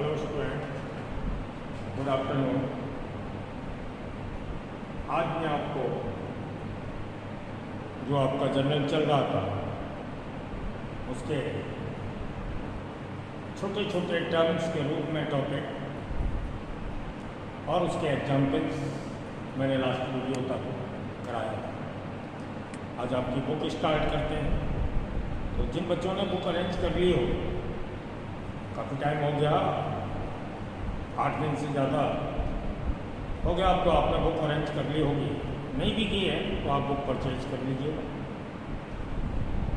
Hello student, good afternoon. आज मैं आपको जो आपका जर्नल चल रहा था उसके छोटे छोटे टर्म्स के रूप में टॉपिक और उसके एग्जाम्पल्स मैंने लास्ट वीडियो तक कराया था। आज आपकी बुक स्टार्ट करते हैं। तो जिन बच्चों ने बुक अरेंज कर ली हो, काफ़ी टाइम हो गया, 8 दिन से ज़्यादा हो गया, अब तो आपने बुक अरेंज कर ली होगी। नहीं भी की है तो आप बुक परचेज कर लीजिएगा।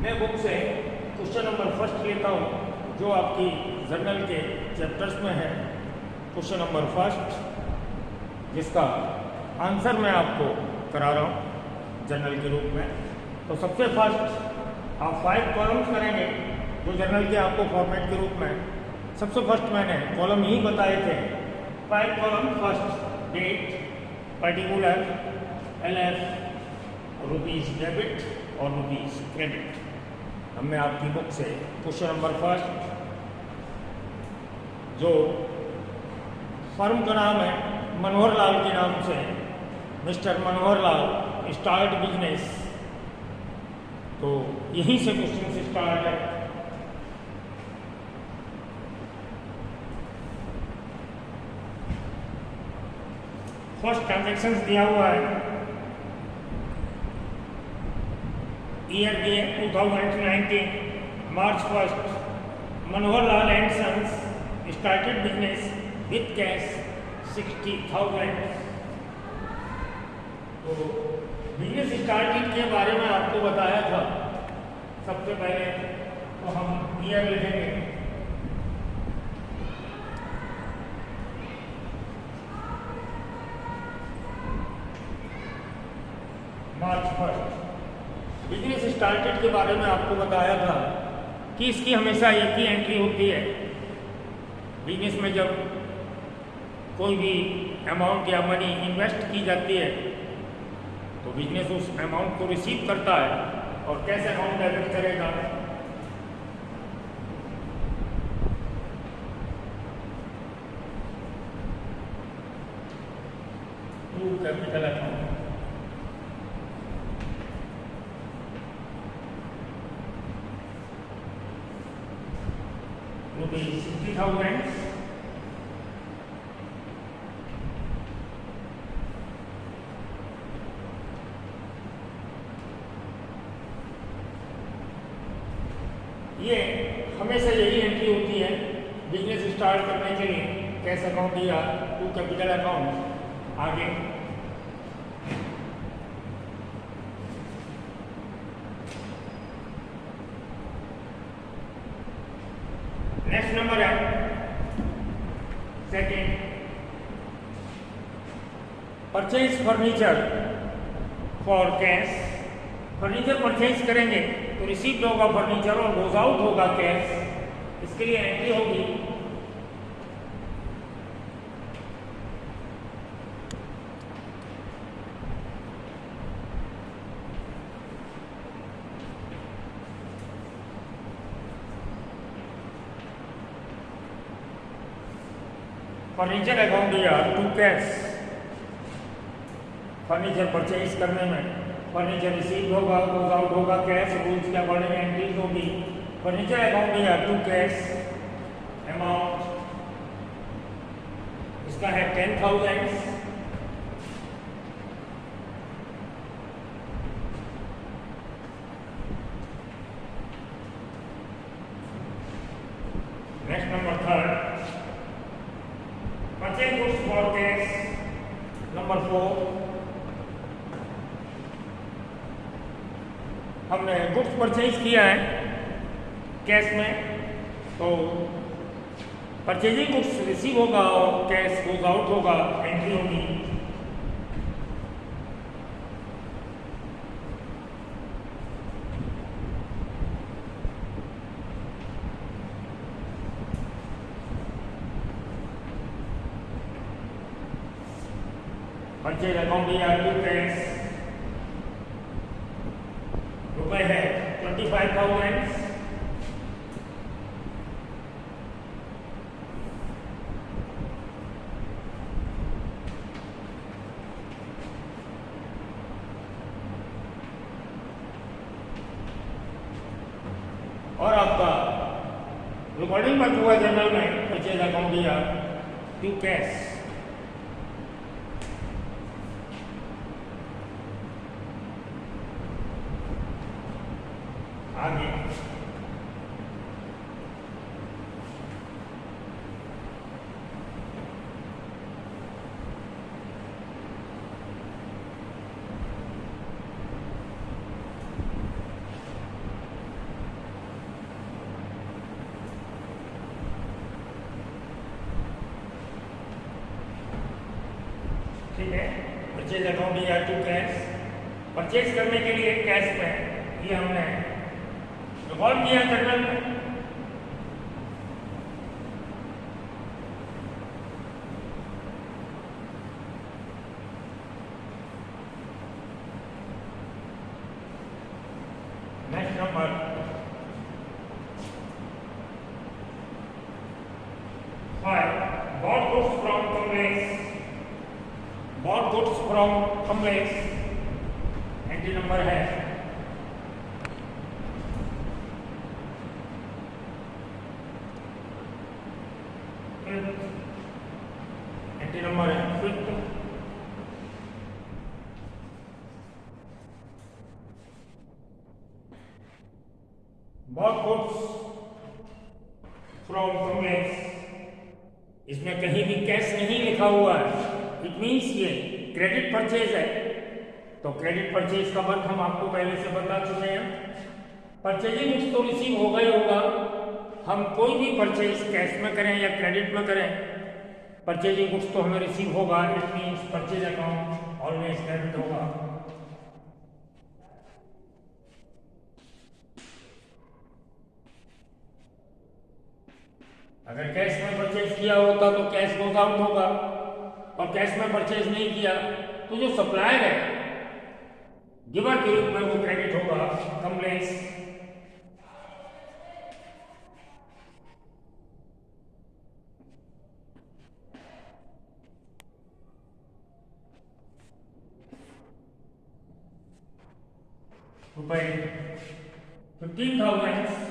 मैं बुक से क्वेश्चन नंबर फर्स्ट लेता हूँ जो आपकी जर्नल के चैप्टर्स में है। क्वेश्चन नंबर फर्स्ट जिसका आंसर मैं आपको करा रहा हूँ जर्नल के रूप में। तो सबसे फर्स्ट आप 5 कॉलम्स करेंगे जो जर्नल के आपको फॉर्मेट के रूप में। सबसे फर्स्ट मैंने कॉलम ही बताए थे, 5 column. First date, particular, LF, rupees debit और रुपीज़ क्रेडिट। अब मैं आपकी बुक से क्वेश्चन नंबर फर्स्ट, जो फर्म का नाम है मनोहर लाल के नाम से, mister Manohar Lal start business, तो यहीं से क्वेश्चन से स्टार्ट है। फर्स्ट ट्रांजैक्शन दिया हुआ है, ईयर दिए 2019, March 1, Manohar Lal and sons started business with cash 60,000। तो बिजनेस स्टार्टिंग के बारे में आपको बताया था। सबसे पहले तो हम ईयर लिखेंगे, मार्च 1। बिजनेस स्टार्टेड के बारे में आपको बताया था कि इसकी हमेशा एक ही एंट्री होती है। बिजनेस में जब कोई भी अमाउंट या मनी इन्वेस्ट की जाती है तो बिजनेस उस अमाउंट को रिसीव करता है और कैसे अमाउंट डेबिट करेगा। टू कैपिटल अकाउंट, रुपीज 60,000 ये हमेशा यही एंट्री होती है बिजनेस स्टार्ट करने के लिए। कैश अकाउंट या टू कैपिटल अकाउंट। आगे नेक्स्ट नंबर है second, purchase furniture for cash. Furniture purchase करेंगे तो रिसीव्ड होगा फर्नीचर और गोज आउट होगा कैश। इसके लिए एंट्री होगी फर्नीचर अकाउंट या टू कैश। फर्नीचर परचेज करने में फर्नीचर रिसीव होगा, गोज आउट होगा कैश। रूल्स के अकॉर्डिंग एंट्रीज होगी। फर्नीचर अकाउंट या टू कैश, अमाउंट इसका है 10,000। Next number third, purchase goods for cash. Number 4, हमने गुड्स परचेज किया है कैश में, तो परचेजिंग गुड्स रिसीव होगा और कैश गोज आउट होगा, एंट्री होगी। परचेज अकाउंट या टू कैश, रुपए है 25,000। और आपका रिकॉर्डिंग पर हुआ जनरल में परचेज अकाउंट या टू कैश। आगे ठीक है, परचेज अकाउंट या टू कैश। परचेज करने के लिए कैश में ये हमने रिकॉर्ड किया जर्नल में। Next number 5, bought goods from Kamlesh। bought goods from Kamlesh, entry number है 5th, एंट्री नंबर है 5th। bought goods from Kamlesh, इसमें कहीं भी कैश नहीं लिखा हुआ है, इट मीन्स ये क्रेडिट परचेज है। तो क्रेडिट परचेज का वर्क हम आपको पहले से बता चुके हैं। परचेजिंग गुड्स तो रिसीव होगा ही होगा। हम कोई भी परचेज कैश में करें या क्रेडिट में करें, परचेजिंग गुड्स तो हमें रिसीव होगा। It means purchase account always credit होगा। अगर कैश में परचेज किया होता तो कैश गोज आउट होगा, और कैश में परचेज नहीं किया तो जो सप्लायर है गिवर के रूप में वो क्रेडिट होगा कमलेश। रुपए 15,000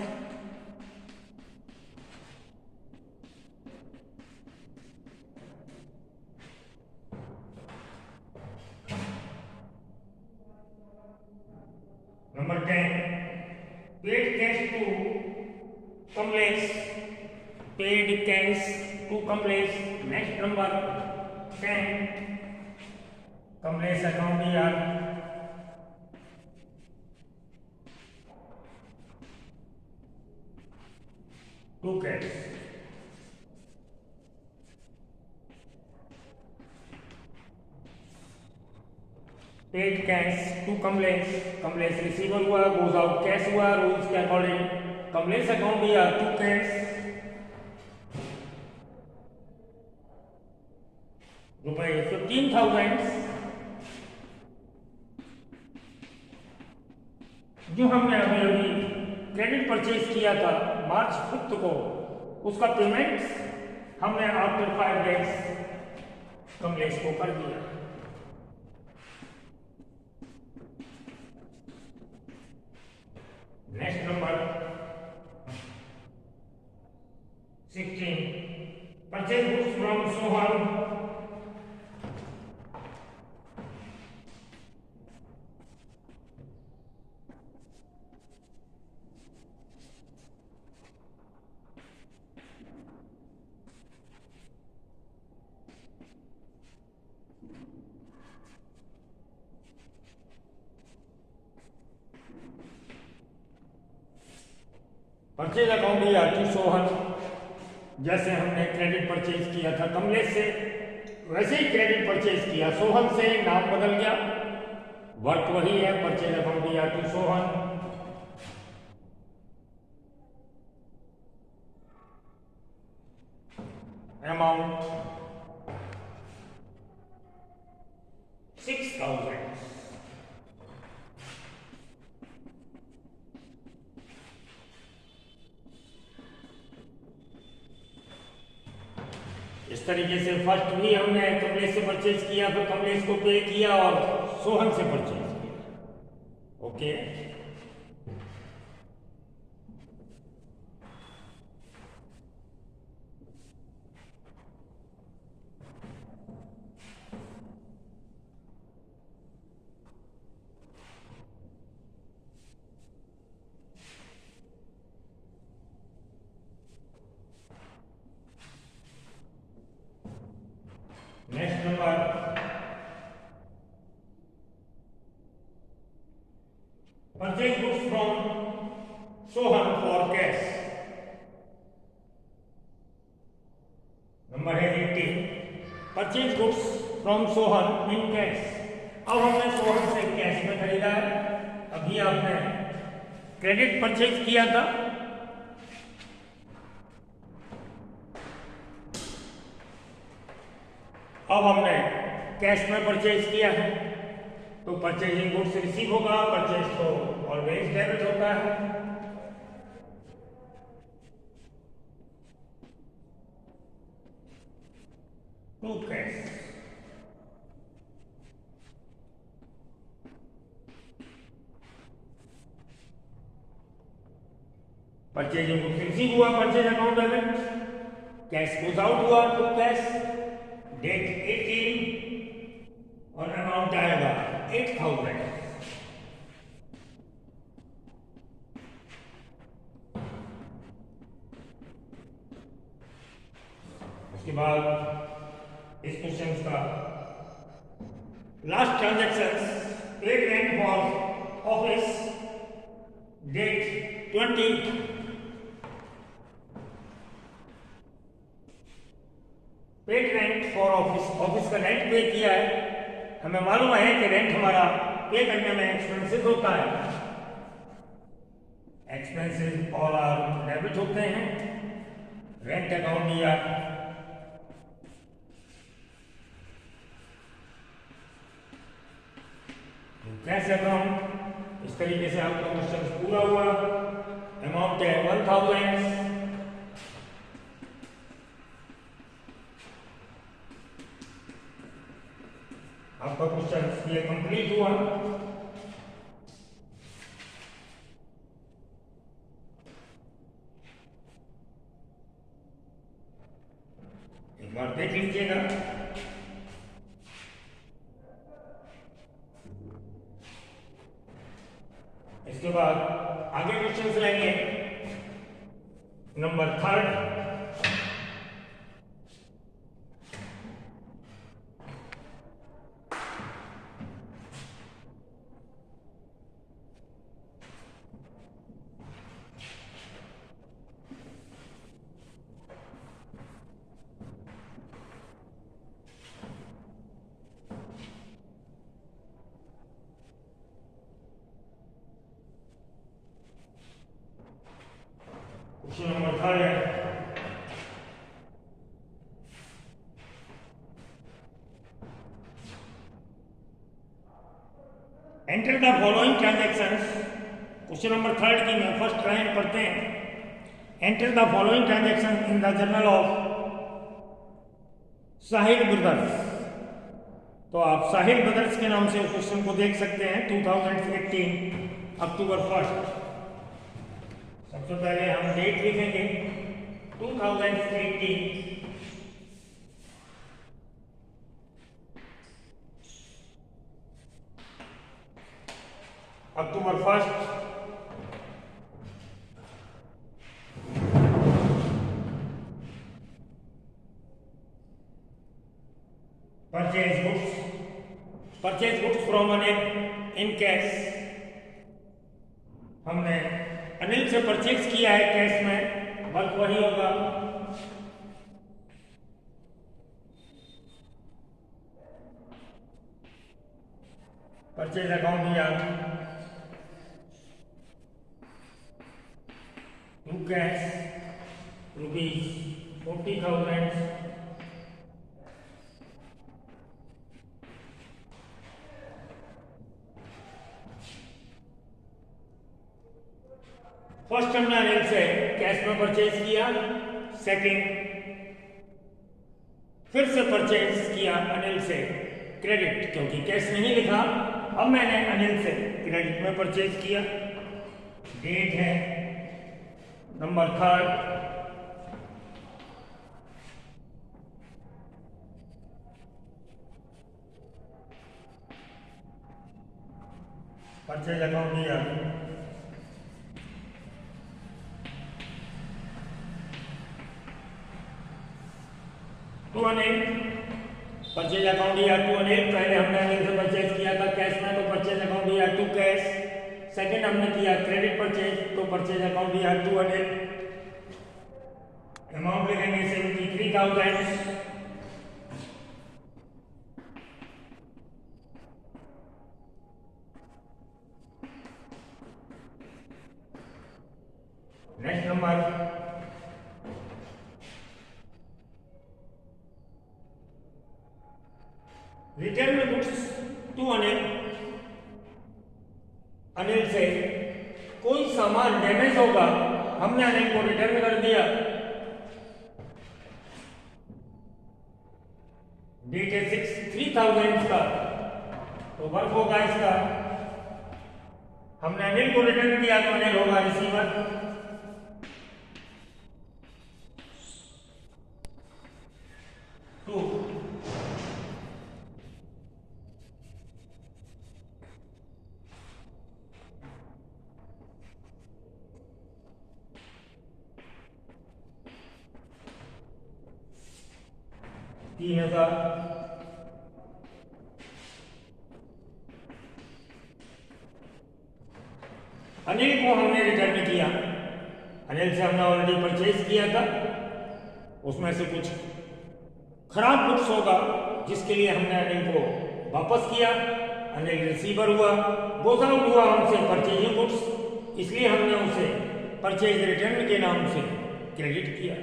number 10, paid cash to Kamlesh. Paid cash to Kamlesh. Next number 10, Kamlesh account या to cash. Paid cash to Kamlesh. Kamlesh receiver हुआ, गोज आउट कैश हुआ। रूल्स के अकॉर्डिंग कमलेश अकाउंट या टू कैश। रुपए 15,000 जो हमने अभी अभी क्रेडिट परचेज किया था मार्च 5 को, उसका पेमेंट हमने आफ्टर 5 डेज कमलेश को कर दिया। Next number 16, purchase goods from Sohan. Purchase account या टू सोहन। जैसे हमने क्रेडिट परचेज किया था कमलेश से, वैसे ही क्रेडिट परचेज किया सोहन से, नाम बदल गया, वर्क वही है। परचेज अकाउंट या टू सोहन। अमाउंट 6,000। इस तरीके से फर्स्ट भी हमने कमलेश से परचेज किया, फिर कमलेश को पे किया और सोहन से परचेज किया। Okay, purchase goods from Sohan for cash. Number है 80, purchase goods from Sohan in cash. अब हमने सोहन से कैश में खरीदा है, अभी आपने क्रेडिट परचेज किया था। अब हमने कैश में परचेज किया है, तो परचेजिंग गुड्स रिसीव होगा। परचेज तो ऑलवेज डेबिट होता है। To cash, purchasing goods receive हुआ, purchase account debit, cash goes out हुआ टू कैश, डेट 18 और अमाउंट आएगा 8000। उसके बाद इस क्वेश्चन का last transaction, paid rent for office, date 20, paid rent for office, office का रेंट पे किया है। हमें मालूम है कि रेंट हमारा पे करने में एक्सपेंसेस होता है, एक्सपेंसेस ऑल आर डेबिट होते हैं। रेंट अकाउंट दिया, कैश अकाउंट। इस तरीके से आपका क्वेश्चन पूरा हुआ। अमाउंट है 1000। आपका क्वेश्चन ये कंप्लीट हुआ। एक बार देख लीजिएगा। इसके बाद आगे क्वेश्चन लेंगे। नंबर 3, क्वेश्चन नंबर 3 है, enter the following transactions. Question number 3 की मैं फर्स्ट लाइन पढ़ते हैं। Enter the following transaction in the journal of Sahil brothers. तो आप साहिल ब्रदर्स के नाम से उस क्वेश्चन को देख सकते हैं। 2018 अक्टूबर 1। सबसे पहले हम डेट लिखेंगे 2018, अक्टूबर 1। Purchase goods from Anil in cash. हमने अनिल से परचेज किया है कैश में, वर्क वही होगा। परचेज अकाउंट दिया, टू कैश ₹40,000। फर्स्ट हमने अनिल से कैश में परचेज किया। सेकंड फिर से परचेज किया अनिल से क्रेडिट, क्योंकि कैश नहीं लिखा। अब मैंने अनिल से क्रेडिट में परचेज किया। डेट है नंबर 3, परचेज अकाउंट दिया, टू अनिल। परचेज अकाउंट दिया टू अनिल। पहले हमने अनिल से परचेज किया था कैश में, तो परचेज अकाउंट दिया टू कैश। सेकंड हमने किया क्रेडिट परचेज, तो परचेज अकाउंट भी है 200, अमाउंट लिखेंगे 73,000। Next number return goods to Anil. Anil से कोई सामान डैमेज होगा, हमने अनिल को रिटर्न कर दिया। डेट है 3,000 का, तो वर्क होगा इसका। हमने अनिल को रिटर्न किया तो अनिल होगा रिसीवर। टू $3,000। अनिल को हमने रिटर्न किया। अनिल से हमने ऑलरेडी परचेज किया था, उसमें से कुछ खराब गुड्स होगा जिसके लिए हमने अनिल को वापस किया। अनिल रिसीवर हुआ, गोज आउट हुआ हमसे परचेजिंग गुड्स, इसलिए हमने उसे परचेज रिटर्न के नाम से क्रेडिट किया।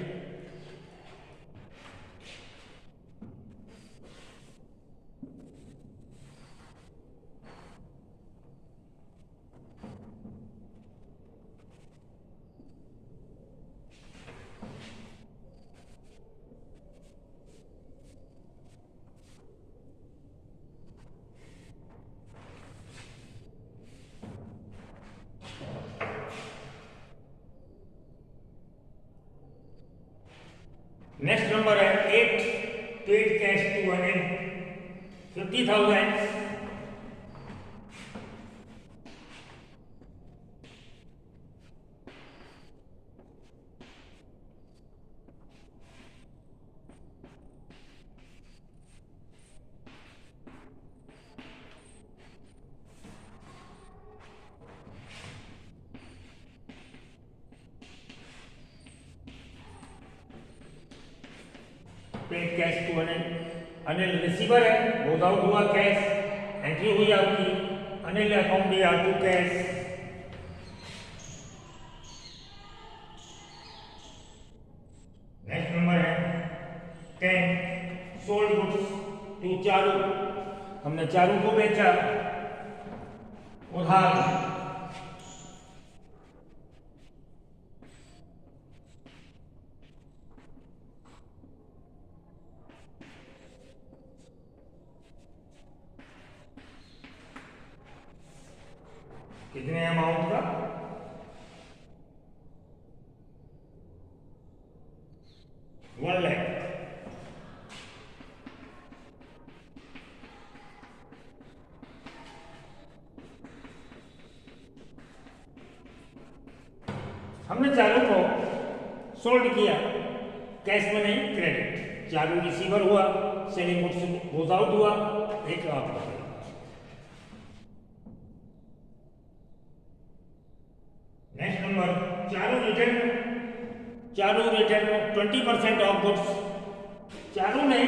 नेक्स्ट नंबर है 8 paid cash to Anil 50,000। Paid cash to Anil. Anil receiver है, गोज आउट हुआ कैश, एंट्री हुई आपकी अनिल अकाउंट भी टू कैश। नेक्स्ट नंबर है 10 सोल्ड गुड्स टू चारू। हमने चारू को बेचा उधार। कितने अमाउंट का? 1 लाख। हमने चारू को सोल्ड किया, कैश में नहीं क्रेडिट। चारू रिसीवर हुआ, सेलिंग गुड्स गोज आउट हुआ 1 lakh. Next number Charu return 20% of goods. Charu ने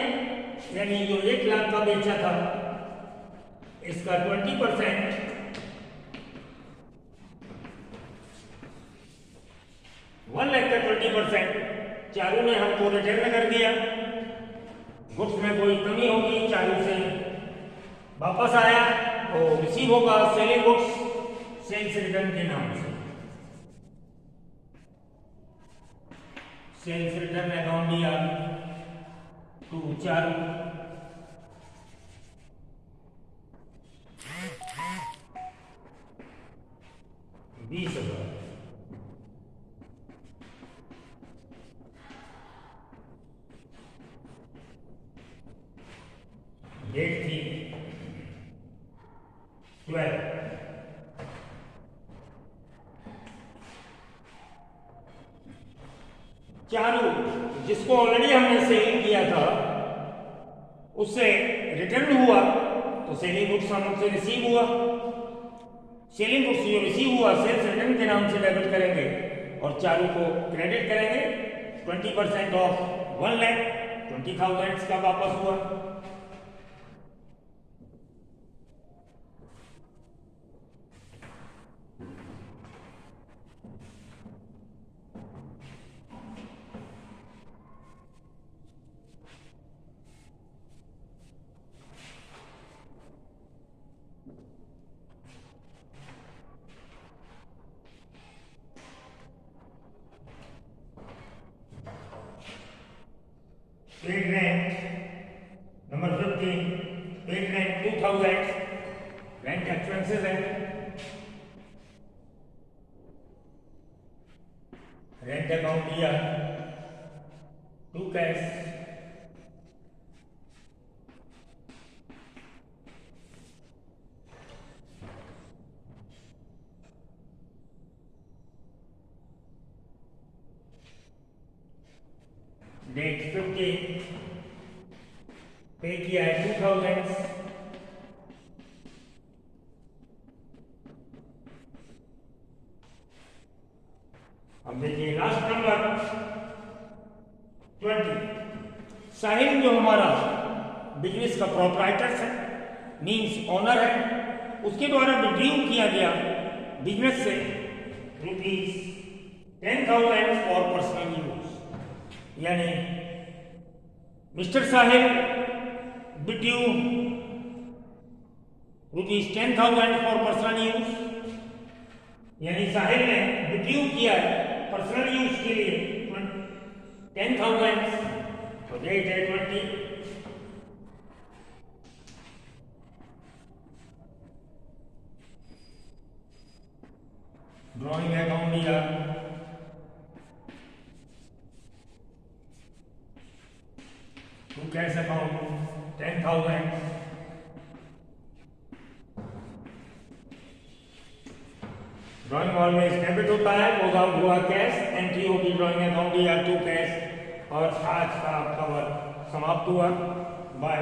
यानी जो 1 लाख का बेचा था इसका 20% 1 लाख का 20% चारू ने हमको रिटर्न कर दिया। गुड्स में कोई कमी होगी चारू से वापस आया तो रिसीव होगा सेलिंग गुड्स सेल्स रिटर्न के नाम से। सेल्स रिटर्न अकाउंट दिया टू चारू। $20,000। डेट थी 12। चारू जिसको ऑलरेडी हमने सेलिंग किया था उससे रिटर्न हुआ तो सेलिंग गुड्स हमसे रिसीव हुआ। सेलिंग गुड्स जो रिसीव हुआ सेल्स रिटर्न के नाम से डेबिट करेंगे और चारों को क्रेडिट करेंगे। 20% ऑफ 1 लाख 20,000 का वापस हुआ। Paid rent number 15, paid rent 2,000, rent expenses है। रेंट अकाउंट दिया टू कैश, डेट 15, पे किया है 2,000। अब देखिए लास्ट नंबर 20। साहिल जो हमारा बिजनेस का प्रोप्राइटर है, मीन्स ओनर है, उसके द्वारा रिड्यू किया गया बिजनेस से ₹10,000 फॉर पर्सनल यूज। यानी mister Sahil withdrew ₹10,000 for personal use, यानी साहिल ने विड्यू किया है पर्सनल यूज के लिए 10,000। तो डेट है 20। ड्रॉइंग अकाउंट दिया टू कैश अकाउंट 10,000। ड्रॉइंग हॉल में डेबिट होता है, गोज आउट हुआ कैश, एंट्री होगी ड्रॉइंग अकाउंट या टू कैश। और आज का कवर समाप्त हुआ। बाय।